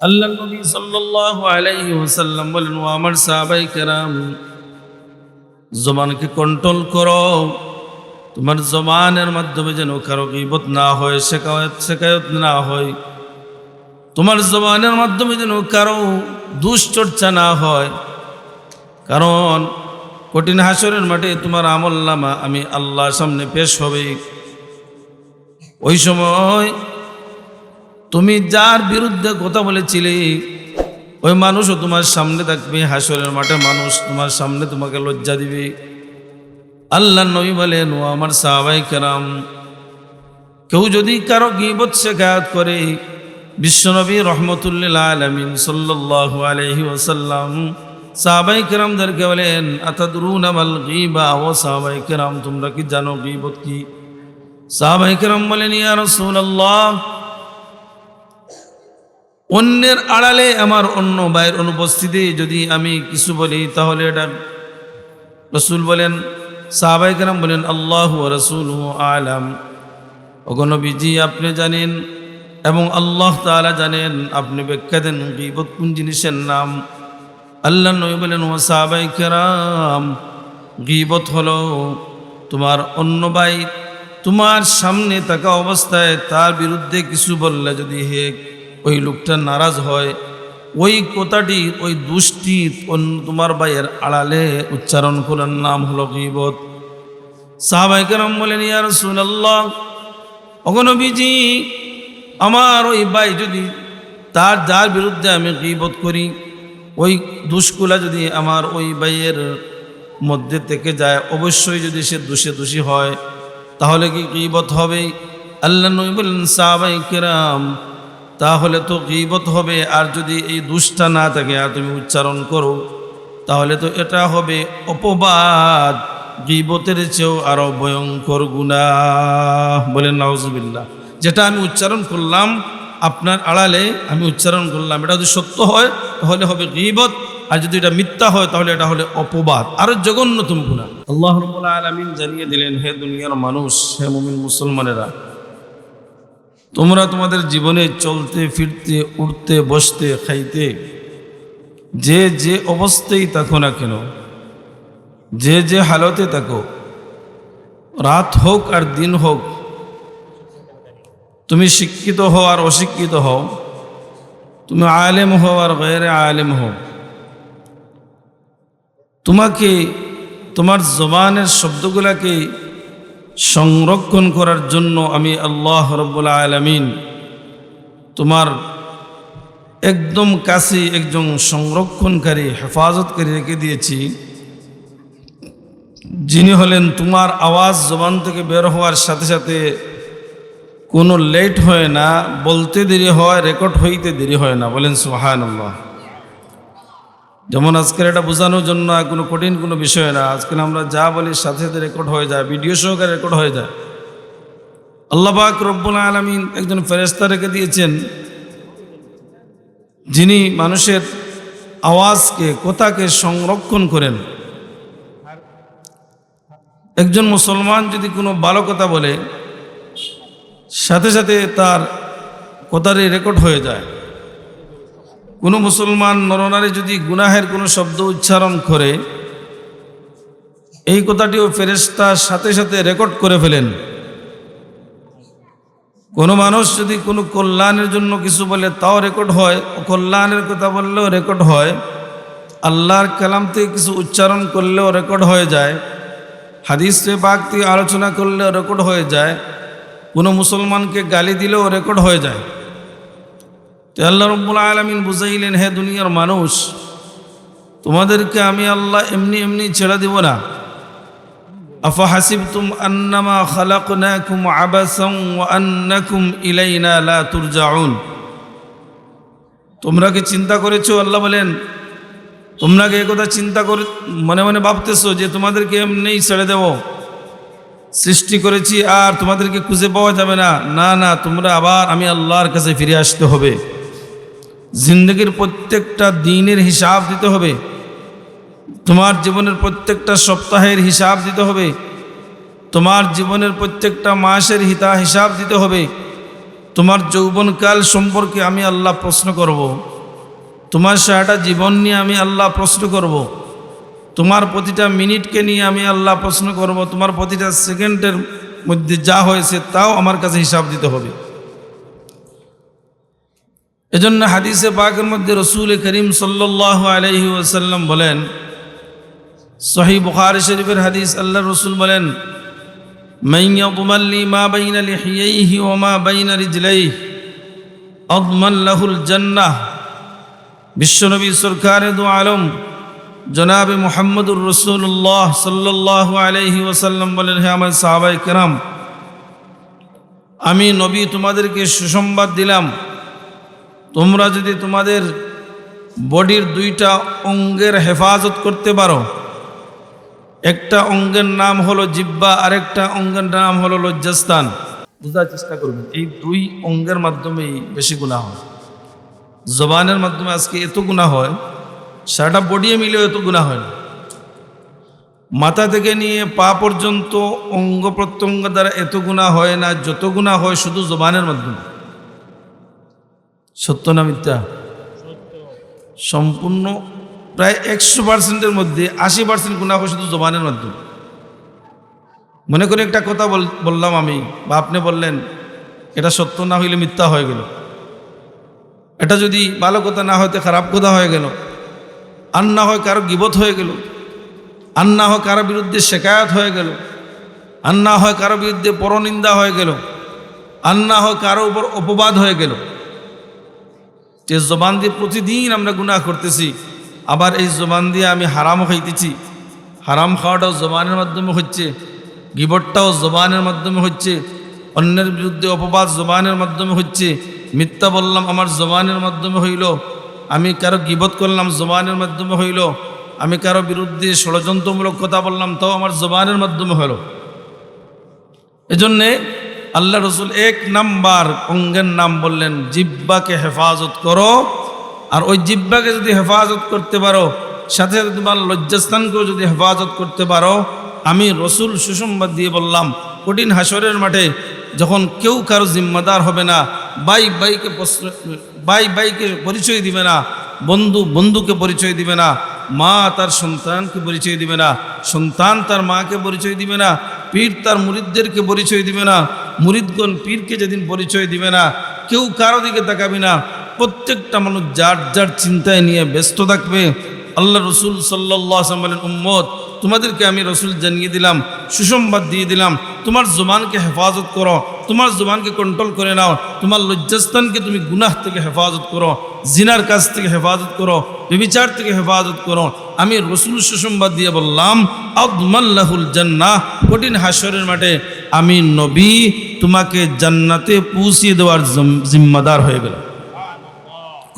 আল্লাহ নবী সাল্লাল্লাহু আলাইহি ওয়াসাল্লাম বলেন, ও আমার সাহাবায়ে কেরাম, জবানকে কন্ট্রোল করো। তোমার জবানের মাধ্যমে যেন কারো গীবত না হয়, শেকায়ত না হয়। তোমার জবানের মাধ্যমে যেন কারো দুশ্চর্চা না হয়। কারণ কঠিন হাসরের মাঠে তোমার আমলনামা আমি আল্লাহর সামনে পেশ হবে। ওই সময় তুমি যার বিরুদ্ধে কথা বলেছিলে ওই মানুষও তোমার সামনে থাকবে। হাসরের মাঠে মানুষ তোমার সামনে তোমাকে লজ্জা দিবে। আল্লাহ নবী বলেন, ও আমার সাহাবায়ে কেরাম, কেউ যদি কারো গীবত শেখায়ত করে, বিশ্বনবী রহমতুল্লিল আলামিন সাল্লাল্লাহু আলাইহি ওয়াসাল্লাম সাহাবায়ে কেরামদেরকে বলেন, আতাদরুনা মাল গীবা? ও সাহাবায়ে কেরাম, তোমরা কি জানো গীবত কি? সাহাবায়ে কেরাম বলেন, ইয়া রাসূলুল্লাহ, অন্যের আড়ালে আমার অন্য ভাইয়ের অনুপস্থিতি যদি আমি কিছু বলি তাহলে এটা। রাসূল বলেন, সাহাবায়ে কেরাম বলেন, আল্লাহু ওয়া রাসূলুহু আলাম। ওগো নবীজি, আপনি জানেন এবং আল্লাহ তাআলা জানেন, আপনি ব্যাখ্যা দেন গীবত কোন জিনিসের নাম। আল্লাহ নবী বলেন, ও সাহাবায়ে কেরাম, গীবত হলো তোমার অন্য ভাই তোমার সামনে থাকা অবস্থায় তার বিরুদ্ধে কিছু বললে যদি ওই লোকটা নারাজ হয়, ওই কথাটি ওই দুষ্টি তোমার ভাইয়ের আড়ালে উচ্চারণ করার নাম হলো গীবত। সাহাবায়ে কেরাম বলেন, ইয়া রাসূলুল্লাহ, ওগো নবীজি, আমার ওই ভাই যদি যার বিরুদ্ধে আমি গীবত করি, ওই দুষ্কুলা যদি আমার ওই ভাইয়ের মধ্যে থেকে যায়, অবশ্যই যদি সে দোষী হয় তাহলে কি গীবত হবে? আল্লাহ নবী বলেন, সাহাবায়ে কেরাম, তাহলে তো গীবত হবে। আর যদি এই দুষ্টা না থাকে আর তুমি উচ্চারণ করো তাহলে তো এটা হবে অপবাদ, গীবতের চেয়েও আরো ভয়ঙ্কর গুনাহ। বলেন নাউজুবিল্লাহ। যেটা আমি উচ্চারণ করলাম আপনার আড়ালে, আমি উচ্চারণ করলাম, এটা যদি সত্য হয় তাহলে হবে গীবত, আর যদি এটা মিথ্যা হয় তাহলে এটা হলে অপবাদ, আরো জঘন্যতম গুনাহ। আল্লাহ রাব্বুল আলামিন জানিয়ে দিলেন, হে দুনিয়ার মানুষ, হে মুমিন মুসলমানেরা, তোমরা তোমাদের জীবনে চলতে ফিরতে উঠতে বসতে খাইতে যে অবস্থায় থাকো না কেন, যে হালতে থাকো, রাত হোক আর দিন হোক, তুমি শিক্ষিত হও আর অশিক্ষিত হও, তুমি আলেম হও আর গैर আলেম হও, তোমাকে তোমার জবানের শব্দগুলাকে সংরক্ষণ করার জন্য আমি আল্লাহ রাব্বুল আলামিন তোমার একদম কাছে একজন সংরক্ষণকারী, হেফাজতকারী রেখে দিয়েছি, যিনি হলেন তোমার আওয়াজ জবান থেকে বের হওয়ার সাথে সাথে কোনো লেট হয় না, বলতে দেরি হয়, রেকর্ড হইতে দেরি হয় না। বলেন সুবহানাল্লাহ। যেমন আজকের এটা বোঝানোর জন্য কোনো কঠিন কোনো বিষয় না। আজকাল আমরা যা বলি সাথে সাথে রেকর্ড হয়ে যায়, ভিডিও সহকারে রেকর্ড হয়ে যায়। আল্লাহ পাক রব্বুল আলামিন একজন ফেরেশতা রেখে দিয়েছেন, যিনি মানুষের আওয়াজকে, কথাকে সংরক্ষণ করেন। একজন মুসলমান যদি কোনো ভালো কথা বলে, সাথে সাথে তার কথাটি রেকর্ড হয়ে যায়। কোনো মুসলমান নরনারী যদি গুনাহের কোনো শব্দ উচ্চারণ করে, এই কথাটিও ফেরেশতা সাথে সাথে রেকর্ড করে ফেলেন। কোনো মানুষ যদি কোনো কল্যাণের জন্য কিছু বলে তাও রেকর্ড হয়, কল্যাণের কথা বললেও রেকর্ড হয়, আল্লাহর কালাম থেকে কিছু উচ্চারণ করলেও রেকর্ড হয়ে যায়, হাদিসে পাক থেকে আলোচনা করলেও রেকর্ড হয়ে যায়, কোনো মুসলমানকে গালি দিলেও রেকর্ড হয়ে যায়। তো আল্লাহ রাব্বুল আলামিন বুঝাইলেন, হে দুনিয়ার মানুষ, তোমাদেরকে আমি আল্লাহ এমনি এমনি ছেড়ে দিব না। আফা হাসিবতুম আন্নামা খালাকনাকুম আবাসান ওয়া আন্নাকুম ইলাইনা লা তুরজাউন? তোমরা কি চিন্তা করেছো, আল্লাহ বলেন, তোমরা কি একথা চিন্তা করে মনে মনে ভাবতেছো যে তোমাদেরকে এমনিই ছেড়ে দেব? সৃষ্টি করেছি আর তোমাদেরকে খুঁজে পাওয়া যাবে না? না না, তোমরা আবার আমি আল্লাহর কাছে ফিরে আসতে হবে। জিন্দগির প্রত্যেকটা দিনের হিসাব দিতে হবে, তোমার জীবনের প্রত্যেকটা সপ্তাহের হিসাব দিতে হবে, তোমার জীবনের প্রত্যেকটা মাসের হিসাব দিতে হবে, তোমার যৌবনকাল সম্পর্কে আমি আল্লাহ প্রশ্ন করব। তোমার সারাটা জীবন নিয়ে আমি আল্লাহ প্রশ্ন করব। তোমার প্রতিটা মিনিটকে নিয়ে আমি আল্লাহ প্রশ্ন করব। তোমার প্রতিটা সেকেন্ডের মধ্যে যা হয়েছে তাও আমার কাছে হিসাব দিতে হবে। এজন্য হাদিসে পাকের মধ্যে রসুল করিম সাল্লাল্লাহু আলাইহি ওয়াসাল্লাম বলেন, সহিহ বুখারী শরীফের হাদিস, আল্লাহ রসুল বলেন, মান ইয়াদমান লি মা বাইনা লিহিয়াইহি ওয়া মা বাইনা রিজলাইহি আদমান লাহুল জান্নাহ। বিশ্বনবী সরকারে দু আলম জনাবে মুহাম্মদুর রাসূলুল্লাহ সাল্লাল্লাহু আলাইহি ওয়াসাল্লাম বলেন, হে আমার সাহাবায়ে কেরাম, আমি নবী তোমাদেরকে সুসংবাদ দিলাম, তোমরা যদি তোমাদের বডির দুইটা অঙ্গের হেফাজত করতে পারো, একটা অঙ্গের নাম হলো জিহ্বা, আরেকটা অঙ্গের নাম হলো লজ্জাস্থান। বোঝার চেষ্টা করবেন, এই দুই অঙ্গের মাধ্যমেই বেশি গুনাহ হয়। জবানের মাধ্যমে আজকে এত গুনাহ হয়, সারাটা বডি মিলেও এত গুনাহ হয় না। মাথা থেকে নিয়ে পা পর্যন্ত অঙ্গ প্রত্যঙ্গ দ্বারা এত গুনাহ হয় না, যত গুনাহ হয় শুধু জবানের মাধ্যমে। সত্য না মিথ্যা? সম্পূর্ণ প্রায় 100%-এর মধ্যে 80% গুনাহ হয় শুধু জবানের মাধ্যমে। মনে করে একটা কথা বললাম আমি বা আপনি বললেন, এটা সত্য না হইলে মিথ্যা হয়ে গেল। এটা যদি ভালো কথা না হয়তো খারাপ কথা হয়ে গেল। আর না হয় কারো গীবত হয়ে গেল, আর না হয় কারো বিরুদ্ধে শিকায়াত হয়ে গেল, আর না হয় কারো বিরুদ্ধে পরনিন্দা হয়ে গেল, আর না হয় কারো উপর অপবাদ হয়ে গেল। যে জবান দিয়ে প্রতিদিন আমরা গুনাহ করতেছি, আবার এই জবান দিয়ে আমি হারামও খাইতেছি। হারাম খাওয়াটাও জবানের মাধ্যমে হচ্ছে, গীবতটাও জবানের মাধ্যমে হচ্ছে, অন্যের বিরুদ্ধে অপবাদ জবানের মাধ্যমে হচ্ছে, মিথ্যা বললাম আমার জবানের মাধ্যমে হইল, আমি কারো গীবত করলাম জবানের মাধ্যমে হইল, আমি কারো বিরুদ্ধে ষড়যন্ত্রমূলক কথা বললাম তাও আমার জবানের মাধ্যমে হইল। এজন্যে আল্লাহ রসুল 1 নাম্বার অঙ্গের নাম বললেন, জিহ্বাকে হেফাজত করো। আর ওই জিহ্বাকে যদি হেফাজত করতে পারো, সাথে সাথে তোমার লজ্জাস্থানকেও যদি হেফাজত করতে পারো, আমি রসুল সুসংবাদ দিয়ে বললাম, কঠিন হাসরের মাঠে যখন কেউ কারো জিম্মাদার হবে না, ভাই ভাইকে পরিচয় দিবে না, বন্ধু বন্ধুকে পরিচয় দিবে না, মা তার সন্তানকে পরিচয় দিবে না, সন্তান তার মাকে পরিচয় দিবে না, পীর তার মুরিদদেরকে পরিচয় দিবে না, মুরিদগণ পীরকে যেদিন পরিচয় দিবে না, কেউ কারো দিকে তাকাবে না, প্রত্যেকটা মানুষ যার যার চিন্তায় নিয়ে ব্যস্ত থাকবে। আল্লাহ রসুল সাল্লাল্লাহু আলাইহি ওয়াসাল্লাম বলেন, উম্মত তোমাদেরকে আমি রসুল জানিয়ে দিলাম, সুসংবাদ দিয়ে দিলাম, তোমার জবানকে হেফাজত করো, তোমার জবানকে কন্ট্রোল করে নাও, তোমার লজ্জাস্থানকে তুমি গুনাহ থেকে হেফাজত করো, জিনার কাছ থেকে হেফাজত করো, ব্যভিচার থেকে হেফাজত করো। আমি রসুল সুসংবাদ দিয়ে বললাম, আদমাল্লাহুল জান্নাহ, কঠিন হাসরের মাঠে আমি নবী তোমাকে জান্নাতে পৌঁছিয়ে দেওয়ার জিম্মাদার হয়ে গেল।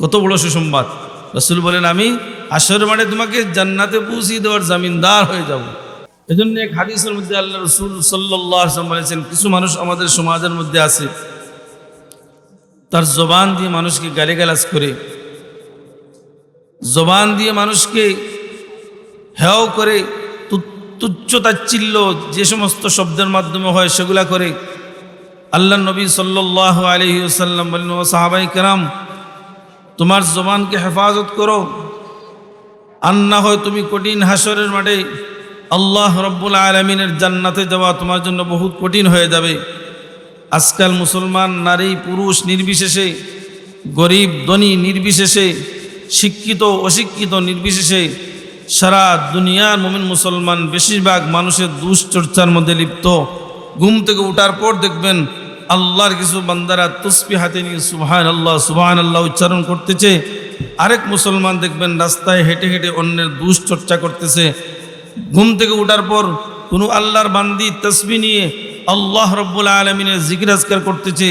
কত বড় সুসংবাদ! রসুল বলেন, আমি হাসরের মাঠে তোমাকে জান্নাতে পৌঁছিয়ে দেওয়ার জামিনদার হয়ে যাব। এজন্য এক হাদিসের মধ্যে আল্লাহ রসুল সাল্লাল্লাহু আলাইহি ওয়াসাল্লাম বলেছেন, কিছু মানুষ আমাদের সমাজের মধ্যে আছে, তার জবান দিয়ে মানুষকে গালিগালাজ করে, জবান দিয়ে মানুষকে হেয় করে, তুচ্ছ তাচ্ছিল্য যে সমস্ত শব্দের মাধ্যমে হয় সেগুলা করে। আল্লাহ নবী সাল্লাল্লাহু আলাইহি ওয়াসাল্লাম বললেন, ও সাহাবায়ে কেরাম, তোমার জবানকে হেফাজত করো, আর না হয় তুমি কঠিন হাসরের মাঠে আল্লাহ রব্বুল আলামিনের জান্নাতে যাওয়া তোমার জন্য বহুত কঠিন হয়ে যাবে। আজকাল মুসলমান নারী পুরুষ নির্বিশেষে, গরিব ধনী নির্বিশেষে, শিক্ষিত অশিক্ষিত নির্বিশেষে সারা দুনিয়ার মুমিন মুসলমান বেশিরভাগ মানুষের দুশ্চর্চার মধ্যে লিপ্ত। ঘুম থেকে ওঠার পর দেখবেন আল্লাহর কিছু বান্দারা তসবিহ হাতে নিয়ে সুবহানাল্লাহ সুবহানাল্লাহ উচ্চারণ করতেছে, আরেক মুসলমান দেখবেন রাস্তায় হেঁটে হেঁটে অন্যের দুশ্চর্চা করতেছে। ঘুম থেকে ওঠার পর কোনো আল্লাহর বান্দি তসবিহ নিয়ে আল্লাহ রব্বুল আলামিনের জিকির আজকার করতেছে,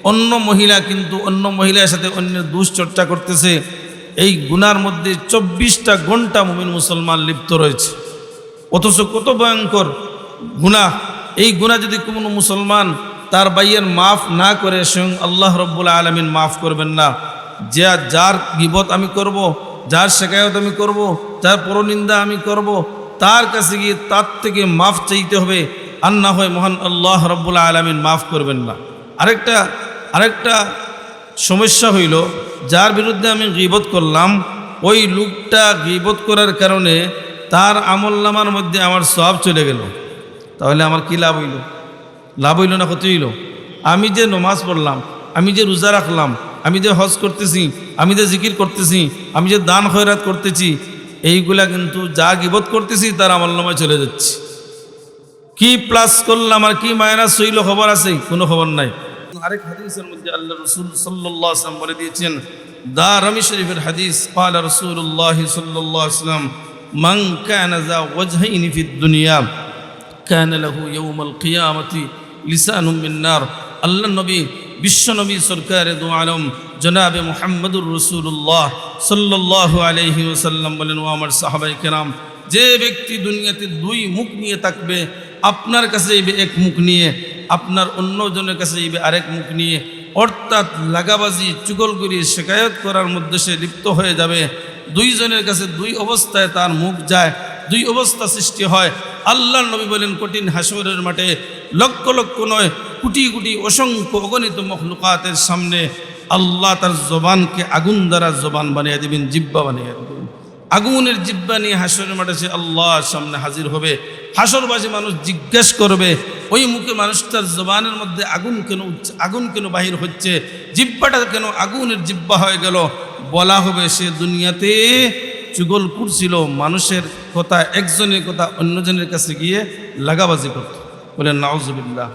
অন্য মহিলা কিন্তু অন্য মহিলার সাথে অন্যের দুশ্চর্চা করতেছে। এই গুনার মধ্যে 24টা ঘন্টা মুমিন মুসলমান লিপ্ত রয়েছে। অথচ কত ভয়ঙ্কর গুনাহ! এই গুনাহ যদি কোনো মুসলমান তার ভাইয়ের মাফ না করে, স্বয়ং আল্লাহ রব্বুল আলামিন মাফ করবেন না। যার গীবত আমি করব, যার শিকায়ত আমি করব, যার পরনিন্দা আমি করব, তার কাছে গিয়ে তার থেকে মাফ চাইতে হবে, আর না হয় মহান আল্লাহ রব্বুল আলামিন মাফ করবেন না। আরেকটা আরেকটা সমস্যা হইল, যার বিরুদ্ধে আমি গীবত করলাম ওই লোকটা গীবত করার কারণে তার আমলনামার মধ্যে আমার সওয়াব চলে গেল, তাহলে আমার কি লাভ হইল? লাভ হইল না ক্ষতি হইল? আমি যে নমাজ পড়লাম, আমি যে রোজা রাখলাম, আমি যে হজ করতেছি, আমি যে জিকির করতেছি, আমি যে দান খয়রাত করতেছি, এইগুলা কিন্তু যা গীবত করতেছি তার আমলনামায় চলে যাচ্ছে। কি প্লাস করলাম আর কি মাইনাস হইল খবর আছে? কোনো খবর নাই। আরেক হাদিসের মধ্যে আল্লাহ রাসূল সাল্লাল্লাহু আলাইহি ওয়াসাল্লাম বলে দিয়েছেন, দারমি শরীফের হাদিস, ক্বালা রাসূলুল্লাহ সাল্লাল্লাহু আলাইহি ওয়াসাল্লাম, মান কানা যা ওয়াজহাইনি ফিদ দুনিয়া কানা লাহু ইয়াউমাল কিয়ামতি লিসানুম মিন নার। আল্লাহ নবী, বিশ্ব নবী সরকারে দু আলম জনাবে মুহাম্মদুর রাসূলুল্লাহ সাল্লাল্লাহু আলাইহি ওয়াসাল্লাম বলেন, ও আমার সাহাবায়ে কেরাম, যে ব্যক্তি দুনিয়াতে দুই মুখ নিয়ে থাকবে, আপনার কাছে যাইবে এক মুখ নিয়ে, আপনার অন্যজনের কাছে যাইবে আরেক মুখ নিয়ে, অর্থাৎ লাগাবাজি, চুগলগুরি, শেকায়ত করার মধ্যে সে লিপ্ত হয়ে যাবে। দুইজনের কাছে দুই অবস্থায় তার মুখ যায়, দুই অবস্থা সৃষ্টি হয়। আল্লাহর নবী বলেন, কঠিন হাসরের মাঠে লক্ষ লক্ষ নয়, কোটি কোটি অসংখ্য অগণিত মখলুকাতের সামনে আল্লাহ তার জবানকে আগুন দ্বারা জবান বানিয়ে দেবেন, জিব্বা বানিয়ে দেবেন। আগুনের জিব্বা নিয়ে হাসরের মাঠে সে আল্লাহর সামনে হাজির হবে। হাসরবাসী মানুষ জিজ্ঞেস করবে, ওই মুখে মানুষটার জবানের মধ্যে আগুন কেন বাহির হচ্ছে, জিব্বাটা কেন আগুনের জিব্বা হয়ে গেল? বলা হবে, সে দুনিয়াতে চুগল করছিল, মানুষের কথা, একজনের কথা অন্যজনের কাছে গিয়ে লাগাবাজি করত। বলেন নাউজুবিল্লাহ।